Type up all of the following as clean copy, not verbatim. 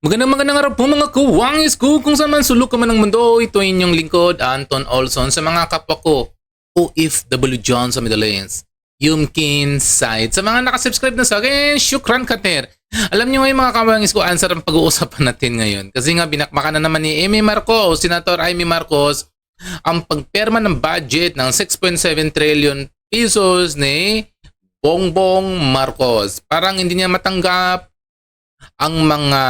Magandang araw po mga kuwangis ko kung saan man sulok ka man ng mundo. Ito inyong lingkod, Anton Olson. Sa mga kapwa ko, OFW John sa Middle East, Yumkin Side. Sa mga nakasubscribe na sa akin, syukran kater. Alam niyo ngayon mga kuwangis ko, answer ang pag-uusapan natin ngayon. Kasi nga binakbakan na naman ni Amy Marcos, Senator Amy Marcos, ang pagperma ng budget ng 6.7 trillion pesos ni Bongbong Marcos. Parang hindi niya matanggap ang mga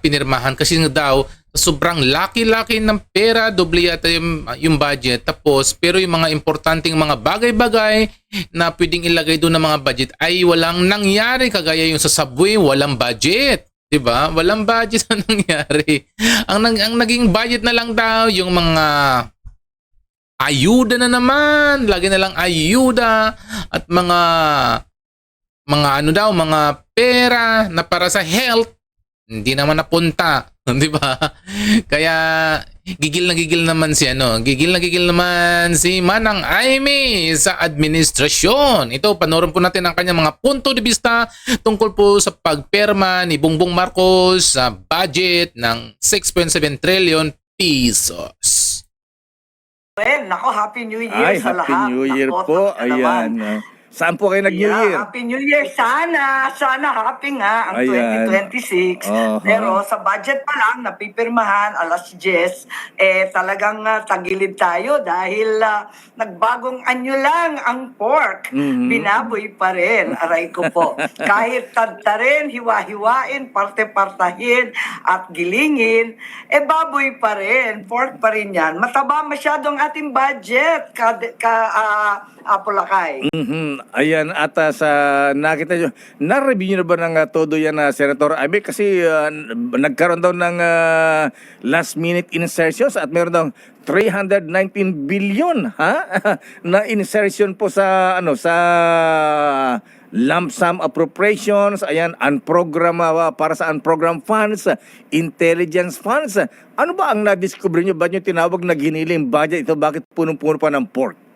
pinirmahan kasi nga daw sobrang laki-laki ng pera, doble yata yung budget. Tapos pero yung mga importanteng mga bagay-bagay na pwedeng ilagay doon ng mga budget ay walang nangyari, kagaya yung sa subway walang budget, 'di ba? Walang budget na nangyari. Ang naging budget na lang daw yung mga ayuda na naman, lagi na lang ayuda at mga ano daw, mga pera na para sa health, hindi naman napunta, 'di ba? Kaya gigil naman si gigil naman si Manang Amy sa administrasyon. Ito, panoorin po natin ang kanyang mga punto de vista tungkol po sa pagperma ni Bongbong Marcos sa budget ng 6.7 trillion pesos. Well, nako, Happy New Year sa lahat. Happy New Year Nako, po. tapos na naman. Ayan. Saan po kayo nag-New Yeah, Year? Happy New Year. Sana happy nga ang Ayan. 2026. Pero sa budget pa lang, napipirmahan, alas 10, talagang tagilid tayo dahil nagbagong anyo lang ang pork. Binaboy pa rin, aray ko po. Kahit tadtarin, hiwa-hiwain, parte-partahin, at gilingin, baboy pa rin, pork pa rin yan. Mataba masyadong ating budget, Pulakay. Ayan, at sa nakita nyo, na-review nyo na ba ng todo yan, Senator Amy? Kasi nagkaroon daw ng last minute insertions at meron daw 319 billion na insertion po sa sa lump sum appropriations, ayan, para sa unprogram funds, intelligence funds. Ano ba ang na-discover nyo? Ba't nyo tinawag na giniling budget ito? Bakit punong-puno pa ng pork?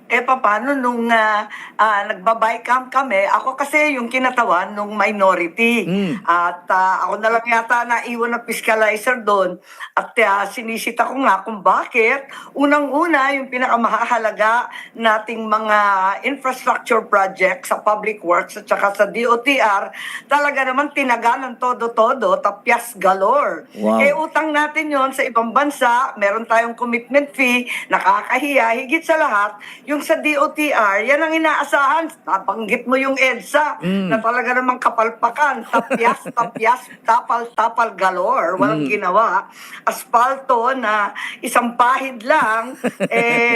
Paano nung nagba-buy camp kami, ako kasi yung kinatawan nung minority. At ako na lang yata naiwan ng fiscalizer doon. At sinisita ko nga kung bakit. Unang-una, yung pinakamahalaga nating mga infrastructure projects sa public works at saka sa DOTR, talaga naman tinagalan todo-todo, tapyas galore. Wow. Utang natin yon sa ibang bansa, meron tayong commitment fee, nakakahiya, higit sa lahat, yung sa DOTR, yan ang inaasahan. Nabanggit mo yung EDSA na talaga namang kapalpakan. Tapyas, tapal galore. Walang ginawa. Aspalto na isang pahid lang,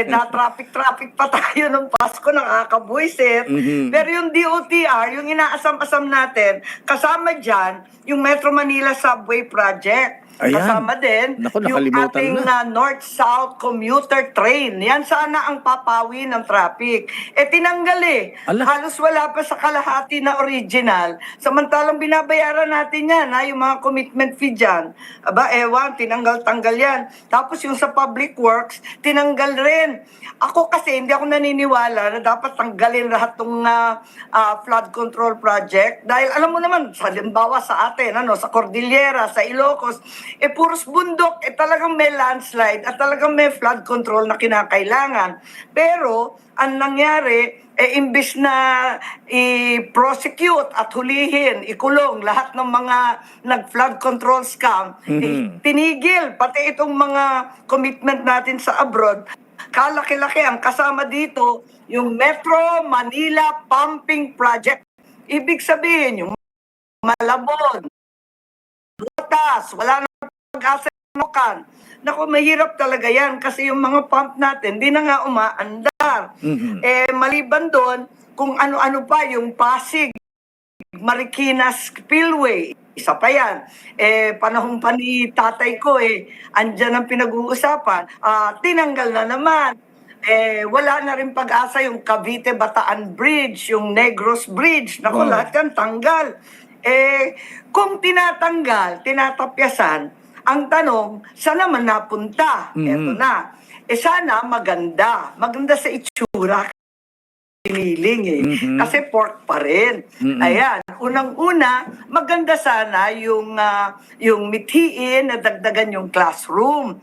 na traffic pa tayo ng Pasko, nakakabuisit. Pero yung DOTR, yung inaasam-asam natin, kasama dyan, yung Metro Manila Subway Project. Ayan. Kasama din Naku, yung nakalimutan ating North-South commuter train. Yan sana ang papawi ng traffic. Tinanggal Ala. Halos wala pa sa kalahati na original. Samantalang binabayaran natin yan, yung mga commitment fee dyan. Ewan, tinanggal-tanggal yan. Tapos yung sa public works, tinanggal rin. Ako kasi, hindi ako naniniwala na dapat tanggalin lahat ng flood control project. Dahil alam mo naman, halimbawa sa atin, sa Cordillera, sa Ilocos, puros bundok, talagang may landslide at talagang may flood control na kinakailangan. Pero, ang nangyari, imbis na i-prosecute at hulihin, ikulong lahat ng mga nag-flood control scam, tinigil pati itong mga commitment natin sa abroad. Kalaki-laki ang kasama dito, yung Metro Manila Pumping Project. Ibig sabihin, yung Malabon, butas, wala na pag-asa. Naku, mahirap talaga yan kasi yung mga pump natin, di na nga umaandar. Maliban doon, kung ano-ano pa, yung Pasig, Marikina Spillway, isa pa yan. Panahon pa ni tatay ko, andyan ang pinag-uusapan. Tinanggal na naman. Wala na rin pag-asa yung Cavite-Bataan Bridge, yung Negros Bridge. Naku, lahat yan tanggal. Kung tinatapyasan, ang tanong, saan naman napunta? Eto na. Sana maganda. Maganda sa itsura. siniling eh. Kasi pork pa rin. Ayan, unang-una, maganda sana yung mithiin na dagdagan yung classroom.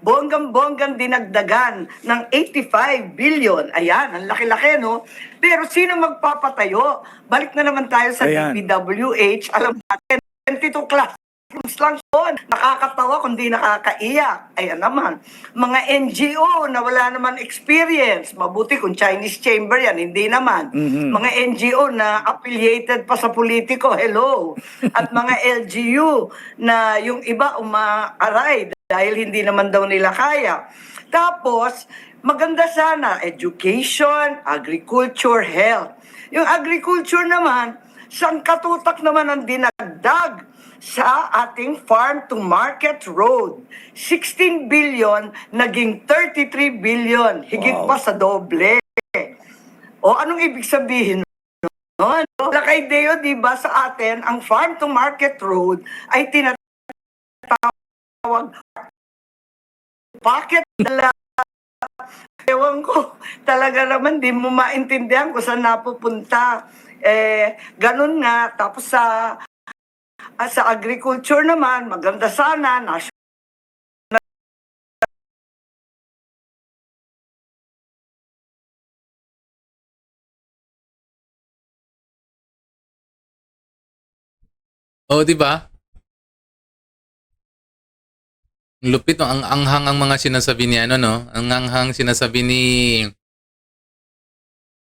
Bonggang-bonggang dinagdagan ng 85 billion. Ayan, ang laki-laki, no? Pero sino magpapatayo? Balik na naman tayo sa Ayan. DPWH. Alam natin, 22 classrooms lang yun. Nakakatawa kundi nakakaiyak. Ayan naman. Mga NGO na wala naman experience. Mabuti kung Chinese chamber yan, hindi naman. Mga NGO na affiliated pa sa politiko, hello. At mga LGU na yung iba umaaray dahil hindi naman daw nila kaya. Tapos, maganda sana, education, agriculture, health. Yung agriculture naman, sangkatutak naman ang dinagdag sa ating farm-to-market road. 16 billion, naging 33 billion. Higit pa sa doble. O anong ibig sabihin nun? Lakay Deo, di ba sa atin, ang farm-to-market road ay tinatawag bakit dala? Ewan ko, talaga naman di mo maintindihan kung saan napupunta. Ganun nga, tapos sa agriculture naman, maganda sana, O, di ba? Lupit, no? Ang anghang ang mga sinasabi ni ano, no? Ang anghang sinasabi ni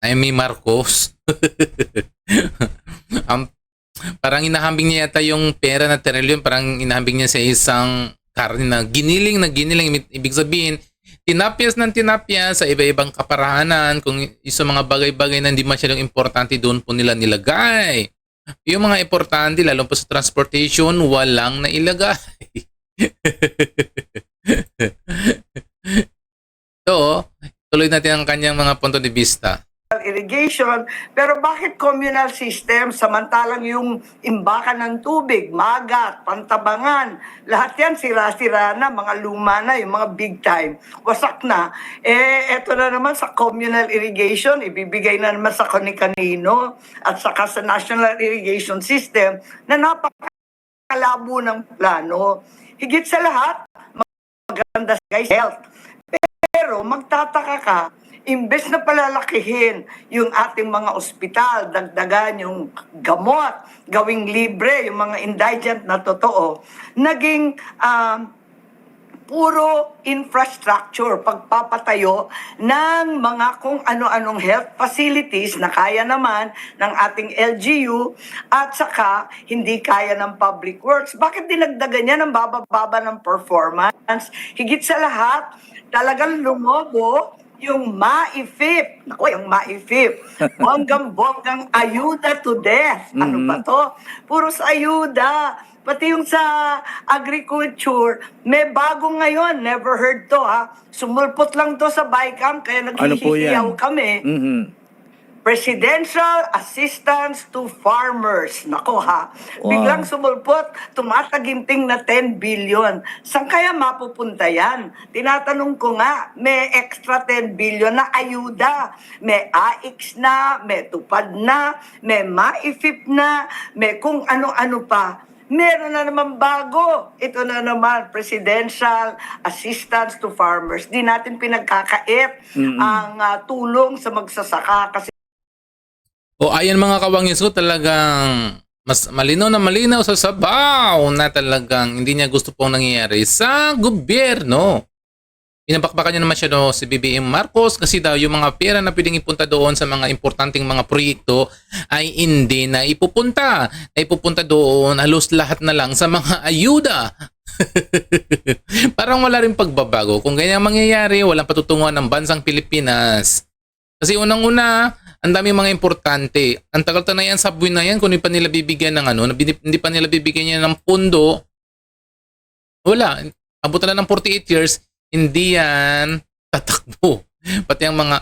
Amy Marcos. Parang inahambing niya yata yung pera na trilyon, parang inahambing niya sa isang karne na giniling. Ibig sabihin, tinapyas ng tinapyas sa iba-ibang kaparahanan, kung sa mga bagay-bagay na hindi masyadong importante doon po nila nilagay. Yung mga importante, lalo pa sa transportation, walang nailagay. So, tuloy natin ang kanyang mga punto de vista. irrigation, pero bakit communal system samantalang yung imbakan ng tubig, magat, pantabangan, lahat yan sira-sira na, mga luma na, yung mga big time, wasak na. Eto na naman sa communal irrigation, ibibigay na naman sa kani-kanino at saka sa national irrigation system na napakalabo ng plano. Higit sa lahat, maganda guys, health. Pero magtataka ka, imbes na palalakihin yung ating mga ospital, dagdagan yung gamot, gawing libre yung mga indigent na totoo, naging puro infrastructure, pagpapatayo ng mga kung ano-anong health facilities na kaya naman ng ating LGU at saka hindi kaya ng public works. Bakit dinagdagan niya ng bababa ng performance? Higit sa lahat, talagang lumobo yung MAIFIP. Naku, yung MAIFIP. Bonggang-bonggang ayuda to death. Ano ba to? Puros ayuda. Pati yung sa agriculture, may bago ngayon. Never heard to, ha? Sumulpot lang to sa BICAM, kaya naghihiyaw kami. Presidential Assistance to Farmers. Nako ha. Wow. Biglang sumulpot, tumataginting na 10 billion. Saan kaya mapupunta yan? Tinatanong ko nga, may extra 10 billion na ayuda. May AIX na, may tupad na, may MAIFIP na, may kung ano-ano pa. Meron na naman bago. Ito na naman, Presidential Assistance to Farmers. Di natin pinagkakait ang tulong sa magsasaka kasi O ayan mga kawangis ko, talagang mas malinaw sa sabaw na talagang hindi niya gusto pong nangyayari sa gobyerno. Pinapakbakan niya naman siya si BBM Marcos kasi daw yung mga pera na pwedeng ipunta doon sa mga importanteng mga proyekto ay hindi na ipupunta. Na ipupunta doon halos lahat na lang sa mga ayuda. Parang wala rin pagbabago. Kung ganyan mangyayari, walang patutunguhan ng bansang Pilipinas. Kasi unang-una, ang dami mga importante. Ang tagal na yan sa buwan na yan kung hindi pa nila bibigyan ng hindi pa nila bibigyan niya ng pondo. Wala. Abutan na ng 48 years, hindi yan tatakbo. Pati ang mga,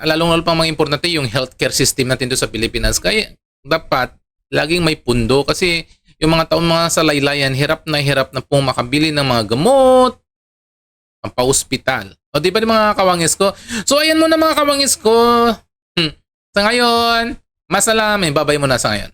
lalong-lalo pang mga importante, yung healthcare system natin doon sa Pilipinas. Kaya dapat laging may pundo kasi yung mga taon mga sa laylayan, hirap na pong makabili ng mga gamot, ang pa-hospital. O di ba mga kawangis ko? So ayan muna mga kawangis ko. Sa ngayon, masalamin. Babay mo na sa ngayon.